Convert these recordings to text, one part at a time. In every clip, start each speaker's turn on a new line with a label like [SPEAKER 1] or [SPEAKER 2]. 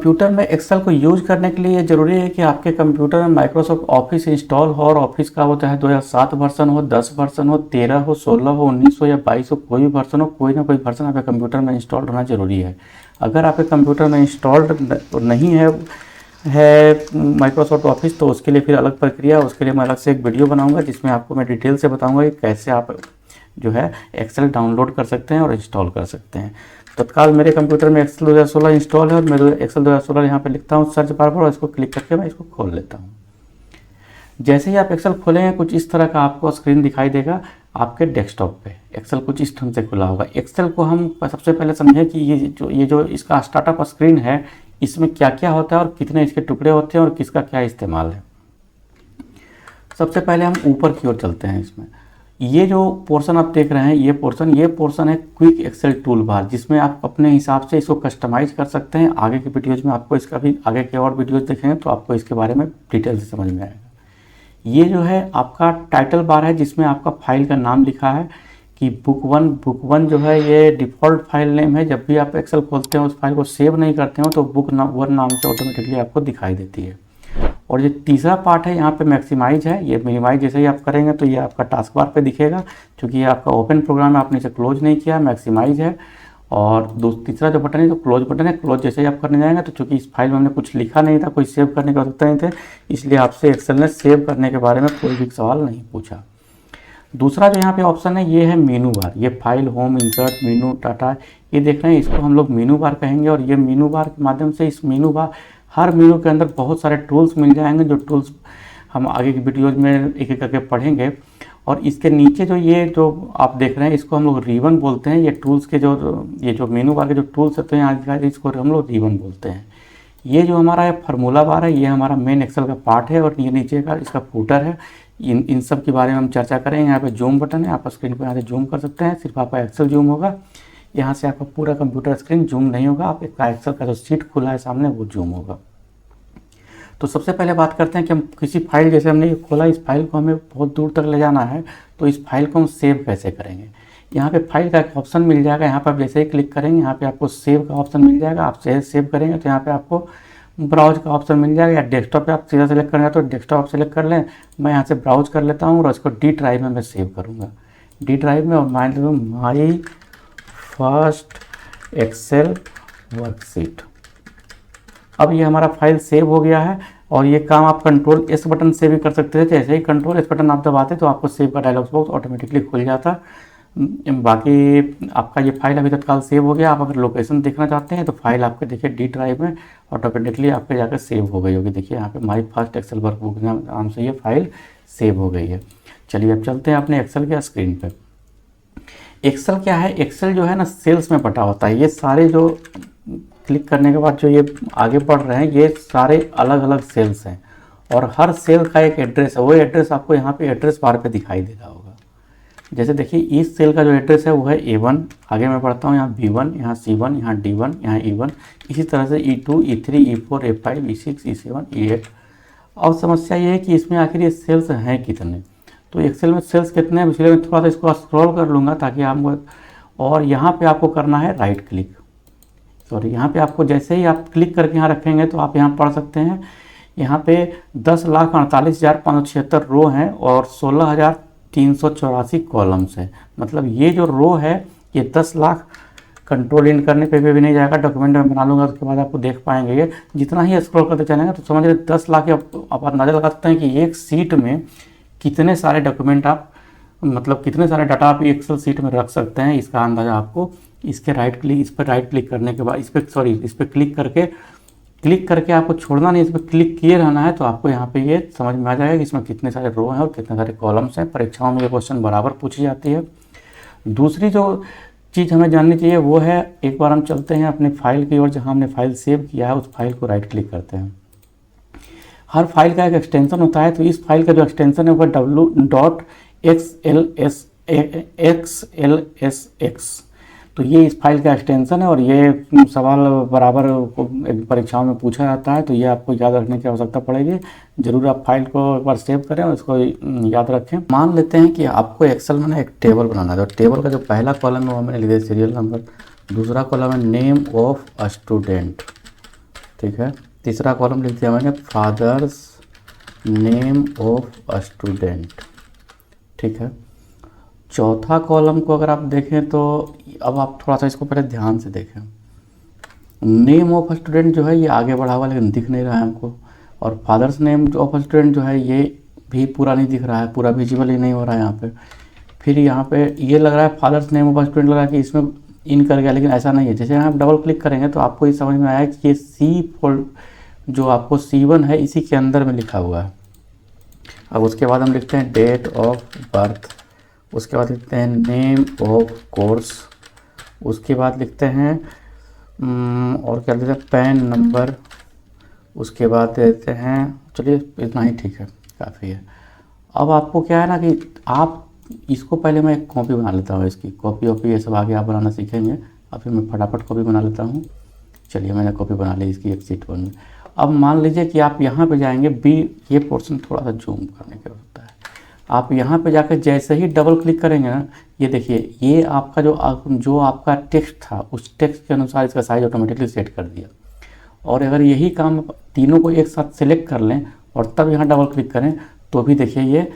[SPEAKER 1] Computer में Excel को use करने के लिए ज़रूरी है कि आपके कंप्यूटर में माइक्रोसॉफ्ट ऑफिस इंस्टॉल हो और ऑफिस का वो चाहे 2007 वर्जन हो, 10 वर्जन हो, 13 हो, 16 हो, 19 हो या 22 हो, कोई भी वर्जन हो, कोई ना कोई वर्जन आपके कंप्यूटर में इंस्टॉल होना ज़रूरी है। अगर आपके कंप्यूटर में इंस्टॉल्ड नहीं है माइक्रोसॉफ्ट ऑफिस, तो उसके लिए फिर अलग प्रक्रिया, उसके लिए मैं अलग से एक वीडियो बनाऊँगा जिसमें आपको मैं डिटेल से बताऊँगा कि कैसे आप जो है एक्सेल डाउनलोड कर सकते हैं और इंस्टॉल कर सकते हैं। तत्काल मेरे कंप्यूटर में एक्सेल 2016 इंस्टॉल है और मैं एक्सेल 2016 यहाँ पे लिखता हूँ सर्च बार पर और इसको क्लिक करके मैं इसको खोल लेता हूँ। जैसे ही आप एक्सेल खोलेंगे कुछ इस तरह का आपको स्क्रीन दिखाई देगा आपके डेस्कटॉप पे। एक्सेल कुछ इस ढंग से खुला होगा। एक्सेल को हम सबसे पहले समझें कि ये जो इसका स्टार्टअप स्क्रीन है, इसमें क्या क्या होता है और कितने इसके टुकड़े होते हैं और किसका क्या इस्तेमाल है। सबसे पहले हम ऊपर की ओर चलते हैं। इसमें ये जो पोर्शन आप देख रहे हैं, ये पोर्शन है क्विक एक्सेल टूल बार, जिसमें आप अपने हिसाब से इसको कस्टमाइज कर सकते हैं। आगे के वीडियोज़ में आपको इसका भी आगे के और वीडियोज़ देखेंगे तो आपको इसके बारे में डिटेल से समझ में आएगा। ये जो है आपका टाइटल बार है, जिसमें आपका फाइल का नाम लिखा है कि बुक वन जो है ये डिफ़ॉल्ट फाइल नेम है। जब भी आप एक्सेल खोलते हैं उस फाइल को सेव नहीं करते हो तो बुक वन नाम से ऑटोमेटिकली आपको दिखाई देती है। और ये तीसरा पार्ट है, यहाँ पे मैक्सिमाइज है। ये मिनिमाइज जैसे ही आप करेंगे तो ये आपका टास्क बार पे दिखेगा, क्योंकि ये आपका ओपन प्रोग्राम है, आपने इसे क्लोज नहीं किया, मैक्सिमाइज है। और तीसरा जो बटन है तो क्लोज बटन है। क्लोज जैसे ही आप करने जाएंगे तो चूंकि इस फाइल में हमने कुछ लिखा नहीं था, कोई सेव करने की आवश्यकता नहीं थी, इसलिए आपसे एक्सेल ने सेव करने के बारे में कोई भी सवाल नहीं पूछा। दूसरा जो यहाँ पे ऑप्शन है ये है मेनू बार। ये फाइल, होम, इंसर्ट, मेनू, डाटा, ये देख रहे हैं, इसको हम लोग मेनू बार कहेंगे। और ये मेनू बार के माध्यम से इस मेनू बार, हर मेनू के अंदर बहुत सारे टूल्स मिल जाएंगे, जो टूल्स हम आगे की वीडियोज में एक एक करके पढ़ेंगे। और इसके नीचे जो आप देख रहे हैं, इसको हम लोग रिबन बोलते हैं। ये टूल्स के ये जो मेनू बार के जो टूल्स होते हैं आज इसको हम लोग रिबन बोलते हैं। ये जो हमारा फार्मूला बार है, ये हमारा मेन एक्सेल का पार्ट है और ये नीचे का इसका फूटर है। इन सब के बारे में हम चर्चा करेंगे। यहाँ पे जूम बटन है, आप स्क्रीन पर यहाँ से जूम कर सकते हैं। सिर्फ आपका एक्सेल जूम होगा, यहाँ से आपका पूरा कंप्यूटर स्क्रीन जूम नहीं होगा। आप एक्सेल का जो सीट खुला है सामने वो जूम होगा। तो सबसे पहले बात करते हैं कि हम किसी फाइल, जैसे हमने ये खोला, इस फाइल को हमें बहुत दूर तक ले जाना है, तो इस फाइल को हम सेव कैसे करेंगे। यहाँ पे फाइल का एक ऑप्शन मिल जाएगा, यहाँ पर आप जैसे ही क्लिक करेंगे यहाँ पे आपको सेव का ऑप्शन मिल जाएगा। आप सेव करेंगे तो यहाँ पे आपको ब्राउज का ऑप्शन मिल जाएगा, या डेस्कटॉप पे आप सीधा सेलेक्ट करना है तो डेस्कटॉप सेलेक्ट कर लें। मैं यहाँ से ब्राउज कर लेता हूँ और इसको डी ड्राइव में मैं सेव करूँगा। डी ड्राइव में, और मान लो माई फर्स्ट एक्सेल वर्कशीट। अब ये हमारा फाइल सेव हो गया है। और ये काम आप कंट्रोल एस बटन से भी कर सकते हैं। जैसे ही कंट्रोल एस बटन आप दबाते तो आपको सेव का डायलॉग बॉक्स ऑटोमेटिकली खुल जाता। बाकी आपका ये फाइल अभी तत्काल सेव हो गया। आप अगर लोकेशन देखना चाहते हैं तो फाइल आपके देखिए डी ड्राइव में ऑटोमेटिकली आपके जाकर सेव हो गई होगी। देखिए यहाँ पे माई फर्स्ट एक्सेल वर्कबुक नाम से ये फाइल सेव हो गई है। चलिए अब चलते हैं अपने एक्सेल के स्क्रीन पे। एक्सेल क्या है, एक्सेल जो है ना सेल्स में बटा होता है। ये सारे जो क्लिक करने के बाद जो ये आगे बढ़ रहे हैं, ये सारे अलग अलग सेल्स हैं और हर सेल का एक एड्रेस है। वो एड्रेस आपको यहाँ पे एड्रेस बार पे दिखाई दे रहा होगा। जैसे देखिए इस सेल का जो एड्रेस है वो है A1। आगे मैं पढ़ता हूँ, यहाँ B1, यहाँ C1, यहाँ D1, यहाँ E1, इसी तरह से E2, E3, E4, E5, E6, E7, E8। अब समस्या ये है कि इसमें आखिर ये सेल्स हैं कितने। तो एक्सेल में सेल्स कितने हैं, इसलिए मैं थोड़ा सा इसको स्क्रॉल कर लूँगा ताकि आप, और यहाँ पे आपको करना है राइट क्लिक। सॉरी, यहाँ पे आपको जैसे ही आप क्लिक करके यहाँ रखेंगे तो आप यहाँ पढ़ सकते हैं, यहाँ पे 10,48,576 रो हैं और 16,384 कॉलम्स हैं। मतलब ये जो रो है ये 10 लाख, कंट्रोल इन करने पे भी नहीं जाएगा, डॉक्यूमेंट में बना लूँगा उसके बाद आपको देख पाएंगे। ये जितना ही स्क्रॉल करते चलेंगे तो समझ लीजिए 10 लाख। आप अंदाजा लगा सकते हैं कि एक सीट में कितने सारे डॉक्यूमेंट आप, मतलब कितने सारे डाटा आप एक्सेल सीट में रख सकते हैं। इसका अंदाज़ा आपको इस पर राइट क्लिक करने के बाद इस पर क्लिक करके आपको छोड़ना नहीं, इस पर क्लिक किए रहना है तो आपको यहाँ पे ये समझ में आ जाएगा कि इसमें कितने सारे रो हैं और कितने सारे कॉलम्स हैं। परीक्षाओं में ये क्वेश्चन बराबर पूछी जाती है। दूसरी जो चीज़ हमें जाननी चाहिए वो है, एक बार हम चलते हैं अपने फाइल की ओर, जहाँ हमने फाइल सेव किया है उस फाइल को राइट क्लिक करते हैं। हर फाइल का एक एक्सटेंशन होता है, तो इस फाइल का जो एक्सटेंशन है वह w.xlsx। तो ये इस फाइल का एक्सटेंशन है और ये सवाल बराबर परीक्षाओं में पूछा जाता है, तो ये आपको याद रखने की आवश्यकता पड़ेगी। जरूर आप फाइल को एक बार सेव करें और इसको याद रखें। मान लेते हैं कि आपको एक्सेल में ना एक टेबल बनाना है। तो टेबल का जो पहला कॉलम है वो मैंने लिख दिया सीरियल नंबर, दूसरा कॉलम है नेम ऑफ स्टूडेंट, ठीक है। तीसरा कॉलम लिख दिया मैंने फादर्स नेम ऑफ स्टूडेंट, ठीक है। चौथा कॉलम को अगर आप देखें तो अब आप थोड़ा सा इसको पहले ध्यान से देखें। नेम ऑफ स्टूडेंट जो है ये आगे बढ़ा हुआ लेकिन दिख नहीं रहा है हमको, और फादर्स नेम ऑफ स्टूडेंट जो है ये भी पूरा नहीं दिख रहा है, पूरा विजिबल ही नहीं हो रहा है यहाँ पे। फिर यहाँ पे ये लग रहा है फादर्स नेम ऑफ स्टूडेंट, लग रहा है कि इसमें इन कर गया, लेकिन ऐसा नहीं है। जैसे आप डबल क्लिक करेंगे तो आपको ये समझ में आया कि ये सी फोल्ड जो आपको C1 है इसी के अंदर में लिखा हुआ है। अब उसके बाद हम लिखते हैं डेट ऑफ बर्थ, उसके बाद लिखते हैं नेम ऑफ कोर्स, उसके बाद लिखते हैं और क्या लिखते हैं पैन नंबर, उसके बाद देते हैं, चलिए इतना ही ठीक है, काफ़ी है। अब आपको क्या है ना कि आप इसको पहले मैं एक कॉपी बना लेता हूँ, इसकी कॉपी वॉपी ये सब आगे आप बनाना सीखेंगे। अभी मैं फटाफट कॉपी बना लेता हूँ। चलिए मैंने कॉपी बना ली इसकी एक शीट 1 में। अब मान लीजिए कि आप यहाँ पे जाएंगे ये पोर्शन थोड़ा सा जूम करने की होता है। आप यहाँ पे जाकर जैसे ही डबल क्लिक करेंगे ना, ये देखिए ये आपका जो आपका टेक्स्ट था उस टेक्स्ट के अनुसार इसका साइज ऑटोमेटिकली सेट कर दिया। और अगर यही काम तीनों को एक साथ सेलेक्ट कर लें और तब यहाँ डबल क्लिक करें तो भी देखिए ये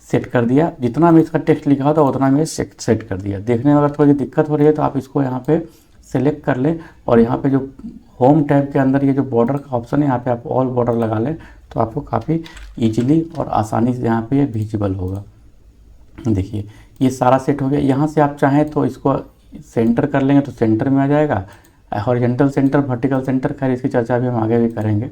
[SPEAKER 1] सेट कर दिया। जितना में इसका टेक्स्ट लिखा होता उतना में सेट कर दिया। देखने में अगर थोड़ी दिक्कत हो रही है तो आप इसको यहाँ पे सेलेक्ट कर लें और यहाँ पे जो होम टैब के अंदर ये जो बॉर्डर का ऑप्शन है यहाँ पे आप ऑल बॉर्डर लगा लें तो आपको काफ़ी इजीली और आसानी से यहाँ पे ये विजिबल होगा। देखिए ये सारा सेट हो गया। यहाँ से आप चाहें तो इसको सेंटर कर लेंगे तो सेंटर में आ जाएगा, हॉरिजॉन्टल सेंटर, वर्टिकल सेंटर, खैर इसकी चर्चा भी हम आगे भी करेंगे।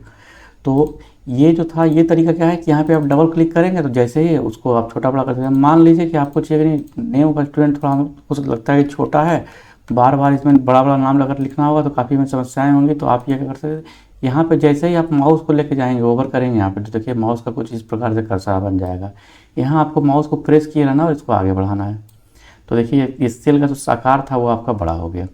[SPEAKER 1] तो ये जो था ये तरीका क्या है कि यहाँ पे आप डबल क्लिक करेंगे तो जैसे ही उसको आप छोटा बड़ा कर सकते हैं। मान लीजिए कि आपको चाहिए नहीं नेम ऑफ स्टूडेंट थोड़ा हमको लगता है कि छोटा है, बार बार इसमें बड़ा बड़ा नाम लगाकर लिखना होगा तो काफ़ी में समस्याएं होंगी। तो आप ये क्या कर सकते हैं, यहाँ पे जैसे ही आप माउस को लेके जाएंगे ओवर करेंगे यहाँ पे तो देखिए माउस का कुछ इस प्रकार से कर्सर बन जाएगा। यहाँ आपको माउस को प्रेस किए रहना और इसको आगे बढ़ाना है। तो देखिए इस सेल का जो आकार था वो आपका बड़ा हो गया।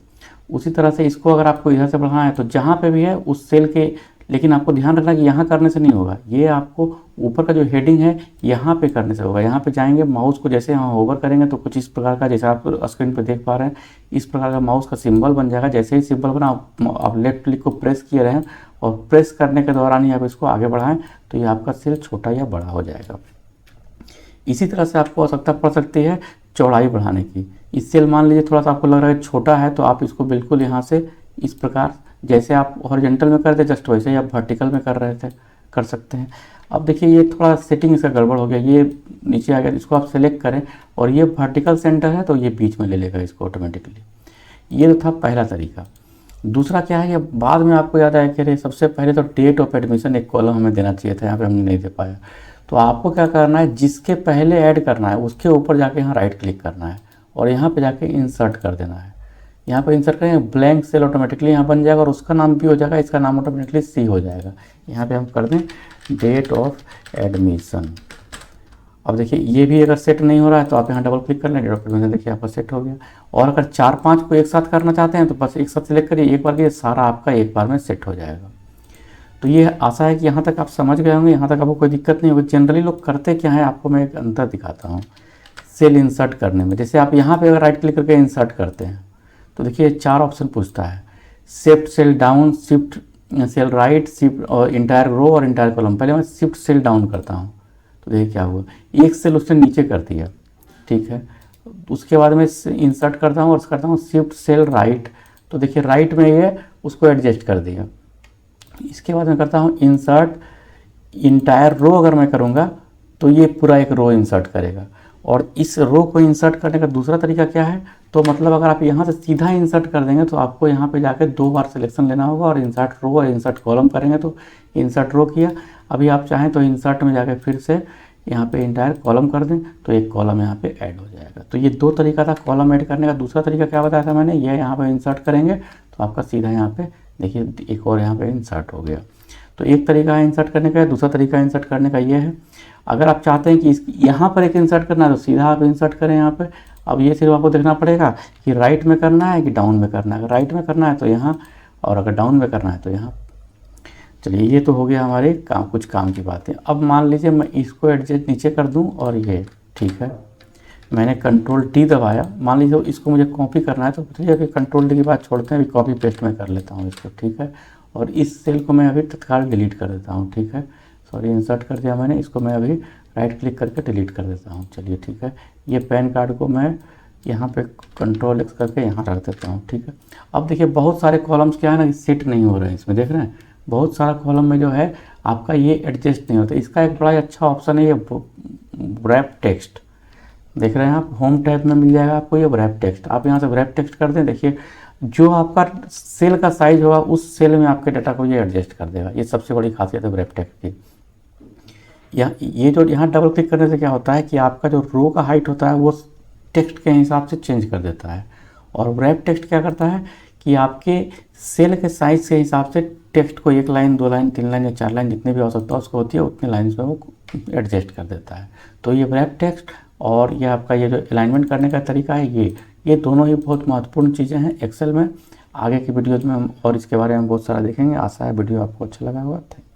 [SPEAKER 1] उसी तरह से इसको अगर आपको इधर से बढ़ाना है तो जहाँ पे भी है उस सेल के, लेकिन आपको ध्यान रखना कि यहाँ करने से नहीं होगा, ये आपको ऊपर का जो हेडिंग है यहाँ पे करने से होगा। यहाँ पे जाएंगे माउस को जैसे यहाँ ओवर करेंगे तो कुछ इस प्रकार का, जैसे आप स्क्रीन पे देख पा रहे हैं, इस प्रकार का माउस का सिंबल बन जाएगा। जैसे ही सिंबल बना आप लेफ्ट क्लिक को प्रेस किए रहें और प्रेस करने के दौरान ही आप इसको आगे बढ़ाएं तो ये आपका सेल छोटा या बड़ा हो जाएगा। इसी तरह से आपको आवश्यकता पड़ सकती है चौड़ाई बढ़ाने की। इस सेल मान लीजिए थोड़ा सा आपको लग रहा है छोटा है तो आप इसको बिल्कुल यहाँ से इस प्रकार, जैसे आप हॉरिजॉन्टल में करते जस्ट वैसे ही आप वर्टिकल में कर सकते हैं। अब देखिए ये थोड़ा सेटिंग इसका गड़बड़ हो गया, ये नीचे आ गया। इसको आप सेलेक्ट करें और ये वर्टिकल सेंटर है तो ये बीच में ले लेगा इसको ऑटोमेटिकली। ये तो था पहला तरीका। दूसरा क्या है, ये बाद में आपको याद आया कि अरे सबसे पहले तो डेट ऑफ एडमिशन एक कॉलम हमें देना चाहिए था, यहाँ पे हमने नहीं दे पाया। तो आपको क्या करना है, जिसके पहले ऐड करना है उसके ऊपर जाके यहाँ राइट क्लिक करना है और यहाँ पे जाके इंसर्ट कर देना है। यहाँ पर इंसर्ट करेंगे ब्लैंक सेल ऑटोमेटिकली यहाँ बन जाएगा और उसका नाम भी हो जाएगा, इसका नाम ऑटोमेटिकली सी हो जाएगा। यहाँ पे हम कर दें डेट ऑफ एडमिशन। अब देखिए ये भी अगर सेट नहीं हो रहा है तो आप यहाँ डबल क्लिक कर लें, डेट ऑफ एडमिशन देखिए आपका सेट हो गया। और अगर 4-5 को एक साथ करना चाहते हैं तो बस एक साथ सिलेक्ट करिए, एक बार के सारा आपका एक बार में सेट हो जाएगा। तो ये आशा है कि यहाँ तक आप समझ गए होंगे, यहाँ तक आपको कोई दिक्कत नहीं होगी। जनरली लोग करते क्या है, आपको मैं एक अंतर दिखाता हूँ सेल इंसर्ट करने में। जैसे आप यहाँ पे अगर राइट क्लिक करके इंसर्ट करते हैं तो देखिए 4 ऑप्शन पूछता है, shift cell down, shift cell right, shift और इंटायर रो और इंटायर कॉलम। पहले मैं शिफ्ट सेल डाउन करता हूँ तो देखिए क्या हुआ, एक सेल उसने नीचे कर दिया, ठीक है। उसके बाद में इंसर्ट करता हूँ और करता हूँ शिफ्ट सेल राइट, तो देखिए राइट में ये उसको एडजस्ट कर दिया। इसके बाद मैं करता हूँ इंसर्ट इंटायर रो, अगर मैं करूँगा तो ये पूरा एक रो इंसर्ट करेगा। और इस रो को इंसर्ट करने का दूसरा तरीका क्या है, तो मतलब अगर आप यहाँ से सीधा इंसर्ट कर देंगे तो आपको यहाँ पे जाके 2 बार सिलेक्शन लेना होगा और इंसर्ट रो और इंसर्ट कॉलम करेंगे तो इंसर्ट रो किया। अभी आप चाहें तो इंसर्ट में जाके फिर से यहाँ पे इंटायर कॉलम कर दें तो एक कॉलम यहाँ पे ऐड हो जाएगा। तो ये 2 तरीका था कॉलम ऐड करने का। दूसरा तरीका क्या बताया था मैंने, ये यहाँ पे इंसर्ट करेंगे तो आपका सीधा यहाँ पे देखिए एक और यहाँ पे इंसर्ट हो गया। तो एक तरीका है इंसर्ट करने का, दूसरा तरीका इंसर्ट करने का ये है। अगर आप चाहते हैं कि यहाँ पर एक इंसर्ट करना है तो सीधा आप इंसर्ट करें यहाँ पे। अब ये सिर्फ आपको देखना पड़ेगा कि राइट में करना है कि डाउन में करना है। अगर राइट में करना है तो यहाँ, और अगर डाउन में करना है तो यहाँ। चलिए ये तो हो गया हमारे कुछ काम की बातें। अब मान लीजिए मैं इसको एडजस्ट नीचे कर दूँ और ये ठीक है, मैंने कंट्रोल टी दबाया। मान लीजिए इसको मुझे कॉपी करना है तो चलिए अभी कंट्रोल टी की बात छोड़ते हैं, अभी कॉपी पेस्ट में कर लेता हूँ इसको, ठीक है। और इस सेल को मैं अभी तत्काल डिलीट कर देता हूँ। ठीक है, सॉरी इंसर्ट कर दिया मैंने, इसको मैं अभी राइट क्लिक करके डिलीट कर देता हूँ। चलिए ठीक है, ये पैन कार्ड को मैं यहाँ पे कंट्रोल एक्स करके यहाँ रख देता हूँ। ठीक है, अब देखिए बहुत सारे कॉलम्स क्या है ना, सेट नहीं हो रहे हैं इसमें, देख रहे हैं बहुत सारा कॉलम में जो है आपका ये एडजस्ट नहीं होता। इसका एक बड़ा अच्छा ऑप्शन है ये रैप टेक्स्ट, देख रहे हैं आप, होम टैब में मिल जाएगा आपको ये रैप टेक्स्ट। आप यहाँ से रैप टेक्स्ट कर दें, देखिए जो आपका सेल का साइज होगा उस सेल में आपके डाटा को ये एडजस्ट कर देगा। ये सबसे बड़ी खासियत है रैप टेक्स्ट की। ये जो यहाँ डबल क्लिक करने से क्या होता है कि आपका जो रो का हाइट होता है वो टेक्स्ट के हिसाब से चेंज कर देता है। और रैप टेक्स्ट क्या करता है कि आपके सेल के साइज के हिसाब से टेक्स्ट को 1 लाइन 2 लाइन 3 लाइन या 4 लाइन जितनी भी आवश्यकता उसको होती है उतनी लाइन्स में वो एडजस्ट कर देता है। तो ये रैप टेक्स्ट और ये आपका ये जो अलाइनमेंट करने का तरीका है ये दोनों ही बहुत महत्वपूर्ण चीज़ें हैं एक्सेल में। आगे की वीडियोज़ में हम और इसके बारे में बहुत सारा देखेंगे। आशा है वीडियो आपको अच्छा लगा होगा। Thank you.